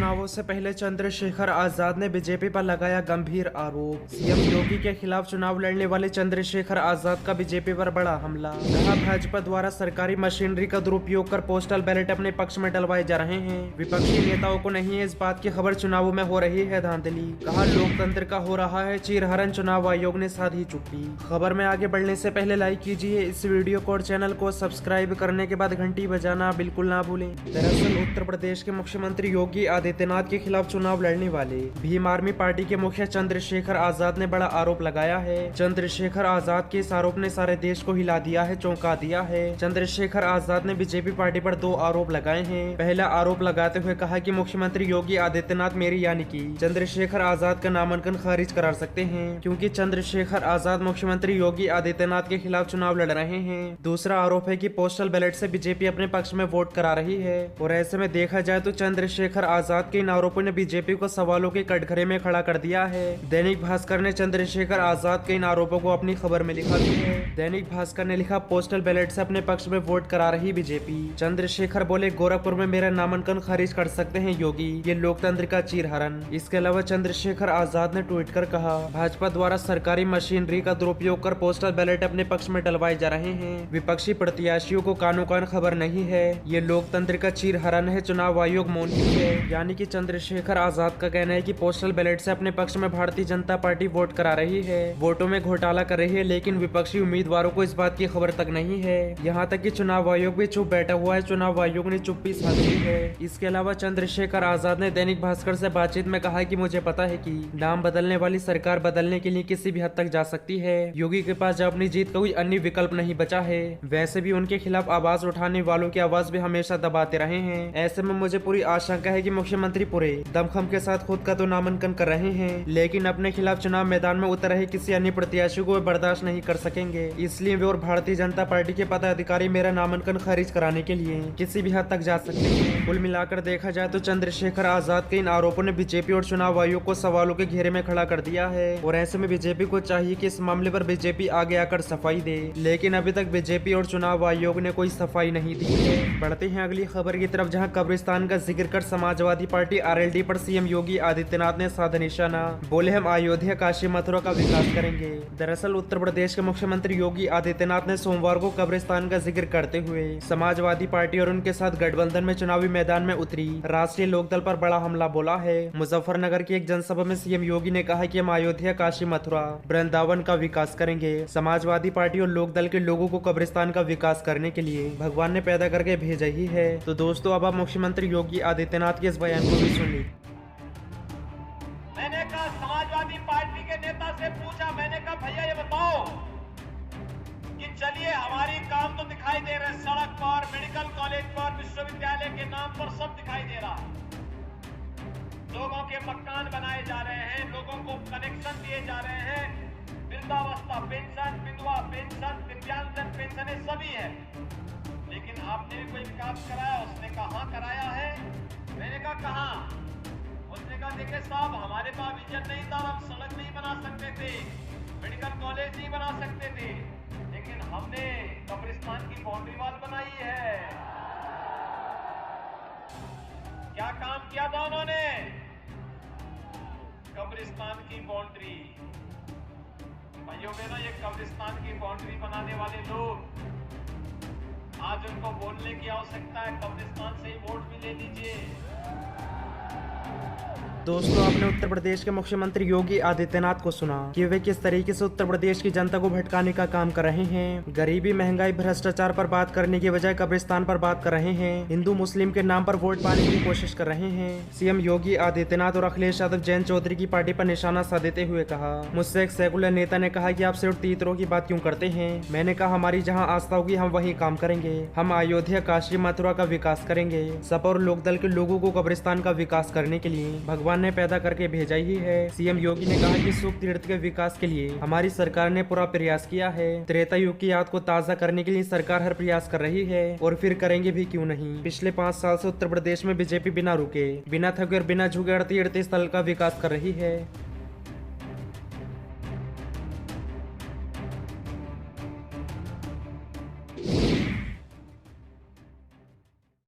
चुनावों से पहले चंद्रशेखर आजाद ने बीजेपी पर लगाया गंभीर आरोप। सीएम योगी के खिलाफ चुनाव लड़ने वाले चंद्रशेखर आजाद का बीजेपी पर बड़ा हमला। कहा भाजपा द्वारा सरकारी मशीनरी का दुरुपयोग कर पोस्टल बैलेट अपने पक्ष में डलवाए जा रहे हैं। विपक्षी नेताओं को नहीं है इस बात की खबर, चुनावों में हो रही है धांधली। कहा लोकतंत्र का हो रहा है चीरहरण, चुनाव आयोग ने साधी चुप्पी। खबर में आगे बढ़ने से पहले लाइक कीजिए इस वीडियो को और चैनल को सब्सक्राइब करने के बाद घंटी बजाना बिल्कुल ना भूलें। दरअसल उत्तर प्रदेश के मुख्यमंत्री योगी आदित्यनाथ के खिलाफ चुनाव लड़ने वाले भीम आर्मी पार्टी के मुखिया चंद्रशेखर आजाद ने बड़ा आरोप लगाया है। चंद्रशेखर आजाद के इस आरोप ने सारे देश को हिला दिया है, चौंका दिया है। चंद्रशेखर आजाद ने बीजेपी पार्टी पर दो आरोप लगाए हैं। पहला आरोप लगाते हुए कहा कि मुख्यमंत्री योगी आदित्यनाथ मेरी यानी कि चंद्रशेखर आजाद का नामांकन खारिज करा सकते हैं, क्योंकि चंद्रशेखर आजाद मुख्यमंत्री योगी आदित्यनाथ के खिलाफ चुनाव लड़ रहे हैं। दूसरा आरोप है कि पोस्टल बैलेट से बीजेपी अपने पक्ष में वोट करा रही है। और ऐसे में देखा जाए तो चंद्रशेखर आजाद के इन आरोपों ने बीजेपी को सवालों के कटघरे में खड़ा कर दिया है। दैनिक भास्कर ने चंद्रशेखर आजाद के इन आरोपों को अपनी खबर में लिखा भी है। दैनिक भास्कर ने लिखा, पोस्टल बैलेट से अपने पक्ष में वोट करा रही बीजेपी। चंद्रशेखर बोले, गोरखपुर में मेरा नामांकन खारिज कर सकते हैं योगी, ये लोकतंत्र का चीरहरण। इसके अलावा चंद्रशेखर आजाद ने ट्वीट कर कहा, भाजपा द्वारा सरकारी मशीनरी का दुरुपयोग कर पोस्टल बैलेट अपने पक्ष में डलवाए जा रहे हैं। विपक्षी प्रत्याशियों को कानो कान खबर नहीं है, ये लोकतंत्र का चीरहरण है, चुनाव आयोग मौन है। यानी कि चंद्रशेखर आजाद का कहना है कि पोस्टल बैलेट से अपने पक्ष में भारतीय जनता पार्टी वोट करा रही है, वोटों में घोटाला कर रही है, लेकिन विपक्षी उम्मीदवारों को इस बात की खबर तक नहीं है। यहाँ तक कि चुनाव आयोग भी चुप बैठा हुआ है, चुनाव आयोग ने चुप्पी साध ली है। इसके अलावा चंद्रशेखर आजाद ने दैनिक भास्कर से बातचीत में कहा कि मुझे पता है कि नाम बदलने वाली सरकार बदलने के लिए किसी भी हद तक जा सकती है। योगी के पास जब अपनी जीत का कोई अन्य विकल्प नहीं बचा है। वैसे भी उनके खिलाफ आवाज उठाने वालों की आवाज भी हमेशा दबाते रहे हैं। ऐसे में मुझे पूरी आशंका है कि मुख्यमंत्री पूरे दमखम के साथ खुद का तो नामांकन कर रहे हैं, लेकिन अपने खिलाफ चुनाव मैदान में उतर रहे किसी अन्य प्रत्याशी को वे बर्दाश्त नहीं कर सकेंगे। इसलिए वे और भारतीय जनता पार्टी के पदाधिकारी मेरा नामांकन खारिज कराने के लिए किसी भी हद तक जा सकते हैं। कुल मिलाकर देखा जाए तो चंद्रशेखर आजाद के इन आरोपों ने बीजेपी और चुनाव आयोग को सवालों के घेरे में खड़ा कर दिया है। और ऐसे में बीजेपी को चाहिए कि इस मामले पर बीजेपी आगे आकर सफाई दे, लेकिन अभी तक बीजेपी और चुनाव आयोग ने कोई सफाई नहीं दी है। बढ़ते हैं अगली खबर की तरफ, जहां कब्रिस्तान का जिक्र कर समाजवादी पार्टी आरएलडी पर सीएम योगी आदित्यनाथ ने साधा निशाना। बोले, हम अयोध्या, काशी, मथुरा का विकास करेंगे। दरअसल उत्तर प्रदेश के मुख्यमंत्री योगी आदित्यनाथ ने सोमवार को कब्रिस्तान का जिक्र करते हुए समाजवादी पार्टी और उनके साथ गठबंधन में चुनावी मैदान में उतरी राष्ट्रीय लोकदल पर बड़ा हमला बोला है। मुजफ्फरनगर की एक जनसभा में सीएम योगी ने कहा कि हम अयोध्या, काशी, मथुरा, वृंदावन का विकास करेंगे। समाजवादी पार्टी और लोकदल के लोगों को कब्रिस्तान का विकास करने के लिए भगवान ने पैदा करके भेजा ही है। तो दोस्तों, अब आप मुख्यमंत्री योगी आदित्यनाथ के इस बयान को भी सुनिए। मैंने कहा, समाजवादी पार्टी के नेता से पूछा, मैंने कहा भैया ये बताओ कि चलिए हमारी काम तो दिखाई दे रहे, सड़क पर, मेडिकल कॉलेज पर, विश्वविद्यालय के नाम पर सब दिखाई दे रहा, लोगों के मकान बनाए जा रहे हैं, लोगों को कनेक्शन दिए जा रहे हैं, वृद्धावस्था पेंशन, विधवा पेंशन, दिव्यांगजन पेंशन, ये सभी है, लेकिन आपने भी कोई विकास कराया? उसने कहा हाँ कराया है। मैंने कहा कहाँ? उसने कहा देखिए साहब, हमारे पास विजन नहीं था, हम सड़क नहीं बना सकते थे, मेडिकल कॉलेज नहीं बना सकते थे, लेकिन हमने कब्रिस्तान की बाउंड्री वॉल बनाई है। क्या काम किया था उन्होंने? कब्रिस्तान की बाउंड्री। भाइयों बहनों, ये कब्रिस्तान की बाउंड्री बनाने वाले लोग, आज उनको बोलने की आवश्यकता है, कब्रिस्तान से ही वोट भी ले लीजिए। दोस्तों, आपने उत्तर प्रदेश के मुख्यमंत्री योगी आदित्यनाथ को सुना कि वे किस तरीके से उत्तर प्रदेश की जनता को भटकाने का काम कर रहे हैं। गरीबी, महंगाई, भ्रष्टाचार पर बात करने की बजाय कब्रिस्तान पर बात कर रहे हैं। हिंदू मुस्लिम के नाम पर वोट पाने की कोशिश कर रहे हैं। सीएम योगी आदित्यनाथ और अखिलेश यादव जैन चौधरी की पार्टी पर निशाना साधते हुए कहा, मुझसे एक सेकुलर नेता ने कहा कि आप सिर्फ तीतरों की बात क्यों करते हैं। मैंने कहा हमारी जहाँ आस्था होगी हम वही काम करेंगे। हम अयोध्या, काशी, मथुरा का विकास करेंगे। सपा और लोकदल के लोगों को कब्रिस्तान का विकास करने के लिए भगवान ने पैदा करके भेजा ही है। सीएम योगी ने कहा कि सुख तीर्थ के विकास के लिए हमारी सरकार ने पूरा प्रयास किया है। त्रेता युग की याद को ताजा करने के लिए सरकार हर प्रयास कर रही है और फिर करेंगे भी क्यों नहीं। पिछले 5 साल से उत्तर प्रदेश में बीजेपी बिना रुके, बिना थके और बिना झुके 38 स्थल का विकास कर रही है।